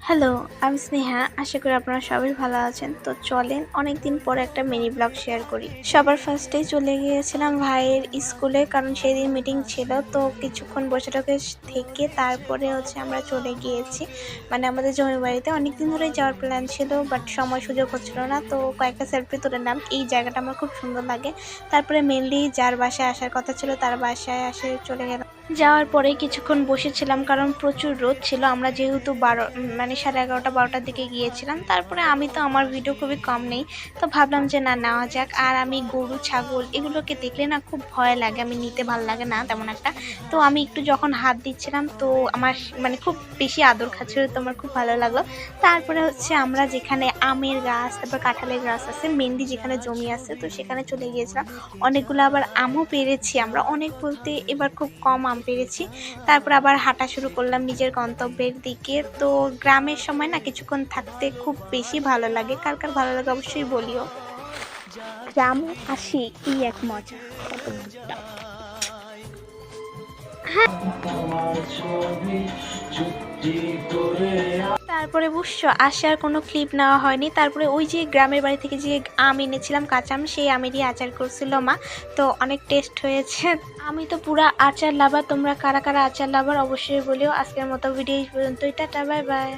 Hello, আমি স্নেহা। আশা করি আপনারা সবাই ভালো আছেন। তো চলেন অনেকদিন পরে একটা মিনি ব্লগ শেয়ার করি। সবার ফার্স্টেই চলে গিয়েছিলাম ভাইয়ের স্কুলে, কারণ সেদিন মিটিং ছিল। তো কিছুক্ষণ বসে টকে থেকে তারপরে আমরা চলে গিয়েছি মানে আমাদের জমি বাড়িতে। অনেকদিন ধরেই যাওয়ার প্ল্যান ছিল, বাট সময় সুযোগ হচ্ছিল না। তো কয়েকটা সেলফি তুলে নিলাম। এই জায়গাটা আমার খুব সুন্দর লাগে। তারপরে মেনলি যার বাসায় আসার কথা ছিল তার বাসায় চলে গেলাম। যাওয়ার পরে কিছুক্ষণ বসেছিলাম, কারণ প্রচুর রোদ ছিল। আমরা যেহেতু 11:30-12টার দিকে গিয়েছিলাম। তারপরে আমি তো আমার ভিডিও খুবই কম নেই, তো ভাবলাম যে না, নেওয়া যাক। আর আমি গরু ছাগল এগুলোকে দেখলে না খুব ভয় লাগে, আমি নিতে ভালো লাগে না তেমন একটা। তো আমি একটু যখন হাত দিচ্ছিলাম, তো আমার খুব বেশি আদর খাচ্ছিল, তো আমার খুব ভালো লাগলো। তারপরে আমরা যেখানে আমের গাছ, তারপর কাঁঠালের গাছ আছে, মেনলি যেখানে জমি আছে, তো সেখানে চলে গিয়েছিলাম। অনেকগুলো আবার আমও পেরেছি আমরা, অনেক বলতে এবার খুব কম আম পেরেছি। তারপর আবার হাঁটা শুরু করলাম নিজের গন্তব্যের দিকে। তো গ্রামের সময় না কিছুক্ষণ থাকতে খুব বেশি ভালো লাগে। কার কার ভালো লাগে অবশ্যই বলিও। গ্রামে আসি এই এক মজা, কত ভুট্টা। তারপরে বুঝছো, আসে আর কোনো ক্লিপ নেওয়া হয়নি। তারপরে ওই যে গ্রামের বাড়ি থেকে যে আম এনেছিলাম, কাঁচা আম, সেই আমেরই আচার করছিল মা। তো অনেক টেস্ট হয়েছে। আমি তো পুরা আচার লাভার। তোমরা কারা কারা আচার লাভার অবশ্যই বলিও। আজকের মতো ভিডিও এই পর্যন্তই। Tata, bye bye.